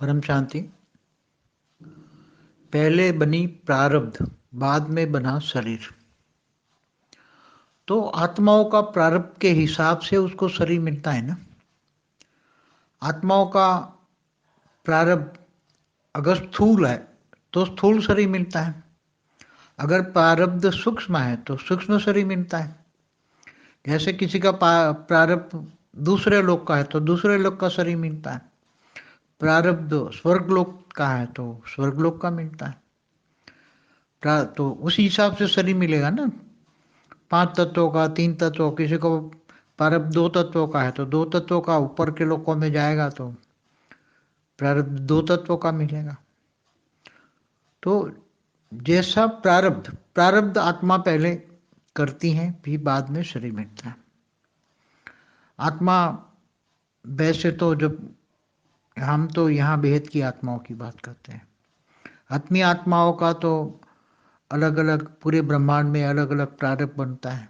परम शांति। पहले बनी प्रारब्ध, बाद में बना शरीर। तो आत्माओं का प्रारब्ध के हिसाब से उसको शरीर मिलता है ना। आत्माओं का प्रारब्ध अगर स्थूल है तो स्थूल शरीर मिलता है, अगर प्रारब्ध सूक्ष्म है तो सूक्ष्म शरीर मिलता है। जैसे किसी का प्रारब्ध दूसरे लोक का है तो दूसरे लोक का शरीर मिलता है, प्रारब्ध स्वर्ग लोक का है तो स्वर्ग लोक का मिलता है। तो उसी हिसाब से शरीर मिलेगा ना। 5 तत्वों का, 3 तत्वों, किसी को प्रारब्ध 2 तत्वों का है तो 2 तत्वों का ऊपर के लोकों में जाएगा तो प्रारब्ध 2 तत्वों का मिलेगा। तो जैसा प्रारब्ध प्रारब्ध आत्मा पहले करती है, फिर बाद में शरीर मिलता है। आत्मा वैसे तो जब हम तो यहाँ बेहद की आत्माओं की बात करते हैं, आत्मीय आत्माओं का तो अलग अलग पूरे ब्रह्मांड में अलग अलग प्रारब्ध बनता है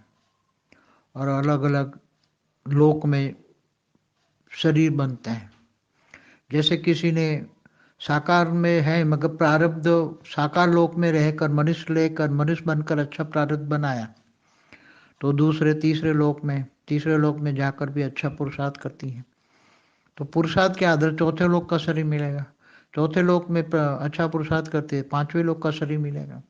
और अलग अलग लोक में शरीर बनते हैं। जैसे किसी ने साकार में है मगर प्रारब्ध साकार लोक में रहकर मनुष्य लेकर मनुष्य बनकर अच्छा प्रारब्ध बनाया, तो दूसरे तीसरे लोक में जाकर भी अच्छा पुरुषार्थ करती है। तो पुरुषार्थ के आधार चौथे लोक का शरीर मिलेगा। चौथे लोक में अच्छा पुरुषार्थ करती है, 5वें लोक का शरीर मिलेगा।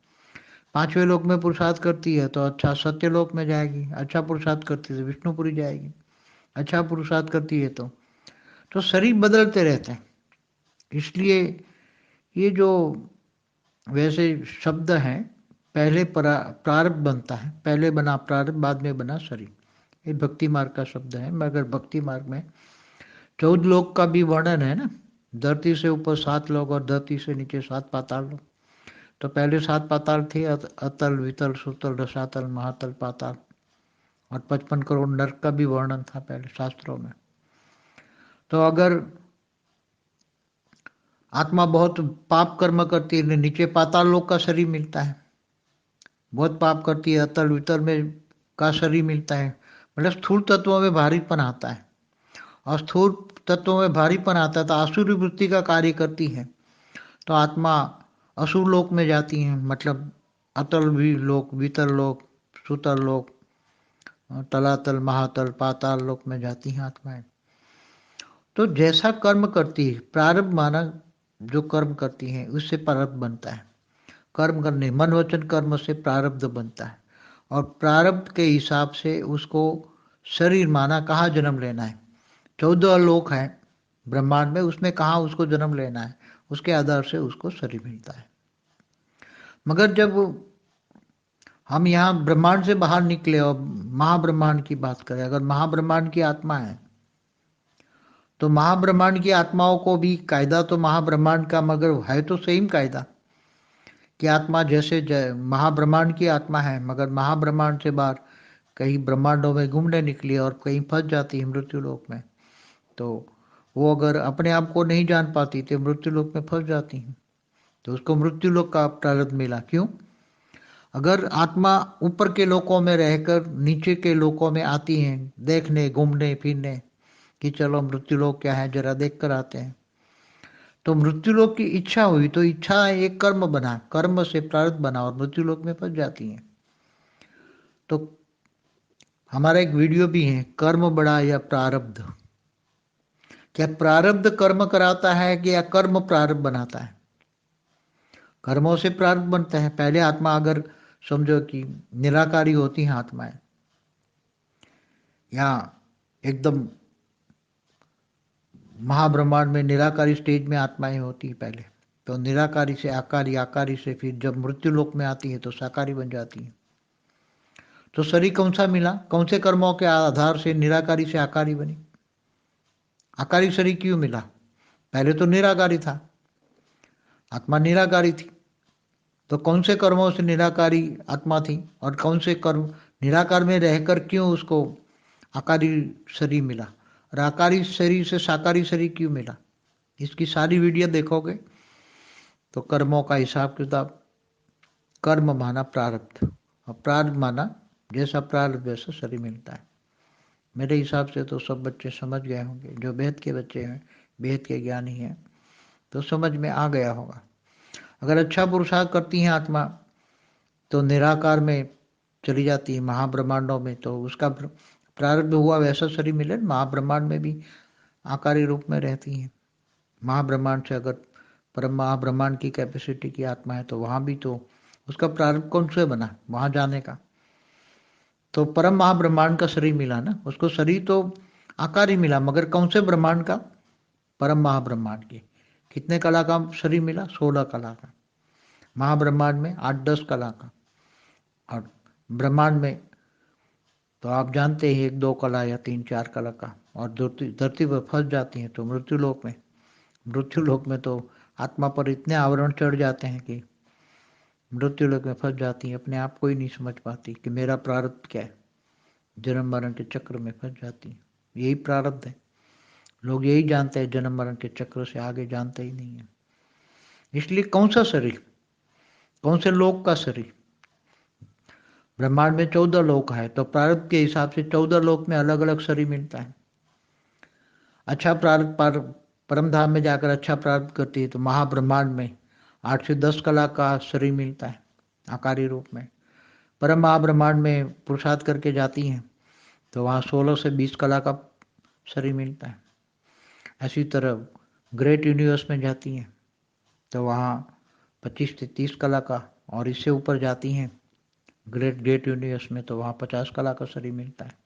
5वें लोक में पुरुषार्थ करती है तो अच्छा सत्य लोक में जाएगी। अच्छा पुरुषार्थ करती है तो विष्णुपुरी जाएगी। अच्छा पुरुषार्थ करती है तो शरीर बदलते रहते हैं। इसलिए ये जो वैसे शब्द हैं, पहले प्रारब्ध बनता है, पहले बना प्रारब्ध बाद में बना शरीर, ये भक्ति मार्ग का शब्द है। मगर भक्ति मार्ग में 14 लोक का भी वर्णन है ना। धरती से ऊपर 7 लोक और धरती से नीचे 7 पाताल लोक। तो पहले 7 पाताल थे, अतल वितल सुतल रसातल महातल पाताल, और 55 करोड़ नरक का भी वर्णन था पहले शास्त्रों में। तो अगर आत्मा बहुत पाप कर्म करती है, नीचे पाताल लोक का शरीर मिलता है। बहुत पाप करती है, अतल वितल में का शरीर मिलता है। मतलब स्थूल तत्वों में भारीपन आता है, और स्थूल तत्वों में भारीपन आता है तो आसुरी वृत्ति का कार्य करती है, तो आत्मा असुर लोक में जाती है। मतलब अतल भी लोक, वितल लोक, सुतल लोक, तलातल महातल पाताल लोक में जाती हैं आत्माएं। तो जैसा कर्म करती है, प्रारब्ध माना जो कर्म करती है उससे प्रारब्ध बनता है। कर्म करने मन वचन कर्म से प्रारब्ध बनता है, और प्रारब्ध के हिसाब से उसको शरीर माना कहाँ जन्म लेना है। 14 लोक है ब्रह्मांड में, उसमें कहाँ उसको जन्म लेना है, उसके आधार से उसको शरीर मिलता है। मगर जब हम यहाँ ब्रह्मांड से बाहर निकले और महाब्रह्मांड की बात करें, अगर महाब्रह्मांड की आत्मा है तो महाब्रह्मांड की आत्माओं को भी कायदा तो महाब्रह्मांड का, मगर है तो सेम कायदा कि आत्मा जैसे महाब्रह्मांड की आत्मा है, मगर महाब्रह्मांड से बाहर कहीं ब्रह्मांडों में घूमने निकली और कहीं फंस जाती है मृत्यु लोक में, तो वो अगर अपने आप को नहीं जान पाती तो मृत्यु लोक में फंस जाती हैं, तो उसको मृत्यु लोक का प्रारब्ध मिला। क्यों? अगर आत्मा ऊपर के लोकों में रहकर नीचे के लोकों में आती हैं देखने घूमने फिरने कि चलो मृत्यु लोक क्या है जरा देख कर आते हैं, तो मृत्यु लोक की इच्छा हुई तो इच्छा एक कर्म बना, कर्म से प्रारब्ध बना और मृत्यु लोक में फंस जाती हैं। तो हमारा एक वीडियो भी है, कर्म बड़ा या प्रारब्ध। क्या प्रारब्ध कर्म कराता है कि या कर्म प्रारब्ध बनाता है? कर्मों से प्रारब्ध बनता है। पहले आत्मा अगर समझो कि निराकारी होती हैं आत्माएं, या एकदम महाब्रह्मांड में निराकारी स्टेज में आत्माएं होती हैं पहले, तो निराकारी से आकारी, आकारी से फिर जब मृत्यु लोक में आती है तो साकारी बन जाती है। तो शरीर कौन सा मिला, कौन से कर्मों के आधार से निराकारी से आकारी बनी? आकारी शरीर क्यों मिला? पहले तो निराकारी था, आत्मा निराकारी थी, तो कौन से कर्मों से निराकारी आत्मा थी और कौन से कर्म निराकार में रहकर क्यों उसको आकारी शरीर मिला, और आकारी शरीर से साकारी शरीर क्यों मिला? इसकी सारी वीडियो देखोगे तो कर्मों का हिसाब किताब, कर्म माना प्रारब्ध, और प्रारब्ध माना जैसा प्रारब्ध वैसा शरीर मिलता है। मेरे हिसाब से तो सब बच्चे समझ गए होंगे, जो बेहद के बच्चे हैं, बेहद के ज्ञानी हैं, तो समझ में आ गया होगा। अगर अच्छा पुरुषार्थ करती हैं आत्मा तो निराकार में चली जाती है, महाब्रह्मांडों में, तो उसका प्रारब्ध हुआ वैसा शरीर मिले। महाब्रह्मांड में भी आकारी रूप में रहती हैं। महाब्रह्मांड से अगर परम महाब्रह्मांड की कैपेसिटी की आत्मा है तो वहां भी तो उसका प्रारब्ध कौन से बना वहां जाने का। तो परम महाब्रह्मांड का शरीर मिला ना उसको। शरीर तो आकार ही मिला, मगर कौन से ब्रह्मांड का? परम महाब्रह्मांड के। कितने कला का शरीर मिला? 16 कला का। महाब्रह्मांड में 8-10 कला का, और ब्रह्मांड में तो आप जानते हैं 1-2 कला या 3-4 कला का। और धरती पर फंस जाती हैं तो मृत्युलोक में तो आत्मा पर इतने आवरण चढ़ जाते हैं कि मृत्युलोक में फंस जाती हैं, अपने आप को ही नहीं समझ पाती कि मेरा प्रारब्ध क्या है। जन्म मरण के चक्र में फंस जाती हैं। यही प्रारब्ध है। लोग यही जानते हैं, जन्म मरण के चक्र से आगे जानते ही नहीं है। इसलिए कौन सा शरीर, कौन से लोक का शरीर? ब्रह्मांड में 14 लोक है, तो प्रारब्ध के हिसाब से 14 लोक में अलग अलग शरीर मिलता है। अच्छा प्रारब्ध परम धाम में जाकर अच्छा प्रारब्ध करती है तो महाब्रह्मांड में 8 से 10 कला का शरीर मिलता है आकारी रूप में। परम महाब्रह्मांड में पुरुषार्थ करके जाती हैं तो वहाँ 16 से 20 कला का शरीर मिलता है। ऐसी तरह ग्रेट यूनिवर्स में जाती हैं तो वहाँ 25 से 30 कला का, और इससे ऊपर जाती हैं ग्रेट यूनिवर्स में तो वहाँ 50 कला का शरीर मिलता है।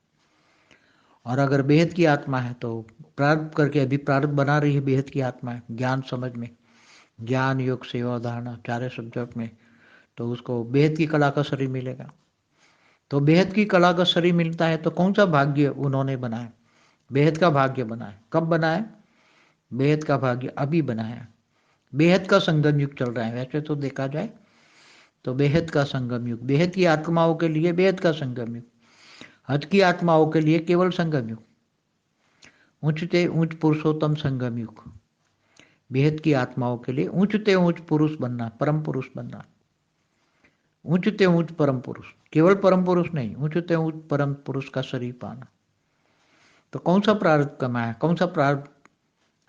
और अगर बेहद की आत्मा है तो प्रारब्ध करके अभी प्रारब्ध बना रही है बेहद की आत्मा है, ज्ञान समझ में, ज्ञान योग सेवा धारणा चारे सब्जेक्ट में, तो उसको बेहद की कला का शरीर मिलेगा। तो बेहद की कला का शरीर मिलता है तो कौन सा भाग्य उन्होंने बनाया? बेहद का भाग्य बनाया। कब बनाया? बेहद का भाग्य अभी बनाया। बेहद का संगम युग चल रहा है वैसे तो देखा जाए तो। बेहद का संगम युग, बेहद की आत्माओं के लिए बेहद का संगम युग, हद की आत्माओं के लिए केवल संगम युग, ऊंचते ऊंच पुरुषोत्तम संगम युग। बेहद की आत्माओं के लिए ऊंचते ऊंच पुरुष बनना, परम पुरुष बनना। ऊंचते ऊंच परम पुरुष, केवल परम पुरुष नहीं, ऊंचते ऊंच परम पुरुष का शरीर पाना। तो कौन सा प्रारब्ध कमाया? कौन सा प्रारब्ध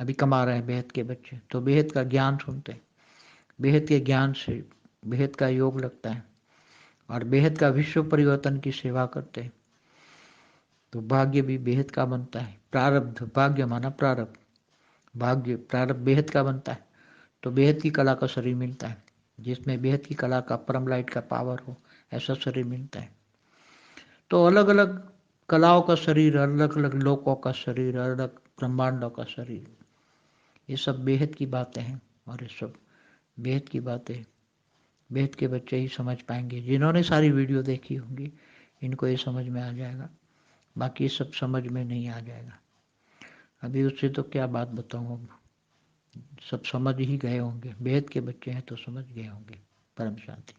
अभी कमा रहे हैं बेहद के बच्चे? तो बेहद का ज्ञान सुनते हैं, बेहद के ज्ञान से बेहद का योग लगता है, और बेहद का विश्व परिवर्तन की सेवा करते हैं तो भाग्य भी बेहद का बनता है। प्रारब्ध, भाग्य माना प्रारब्ध, भाग्य प्रारब्ध बेहद का बनता है तो बेहद की कला का शरीर मिलता है, जिसमें बेहद की कला का परम लाइट का पावर हो, ऐसा शरीर मिलता है। तो अलग अलग कलाओं का शरीर, अलग अलग लोकों का शरीर, अलग अलग ब्रह्मांडों का शरीर, ये सब बेहद की बातें हैं। और ये सब बेहद की बातें बेहद के बच्चे ही समझ पाएंगे। जिन्होंने सारी वीडियो देखी होंगी इनको ये समझ में आ जाएगा, बाकी सब समझ में नहीं आ जाएगा। अभी उससे तो क्या बात बताऊँ, अब सब समझ ही गए होंगे। बेहद के बच्चे हैं तो समझ गए होंगे। परम शांति।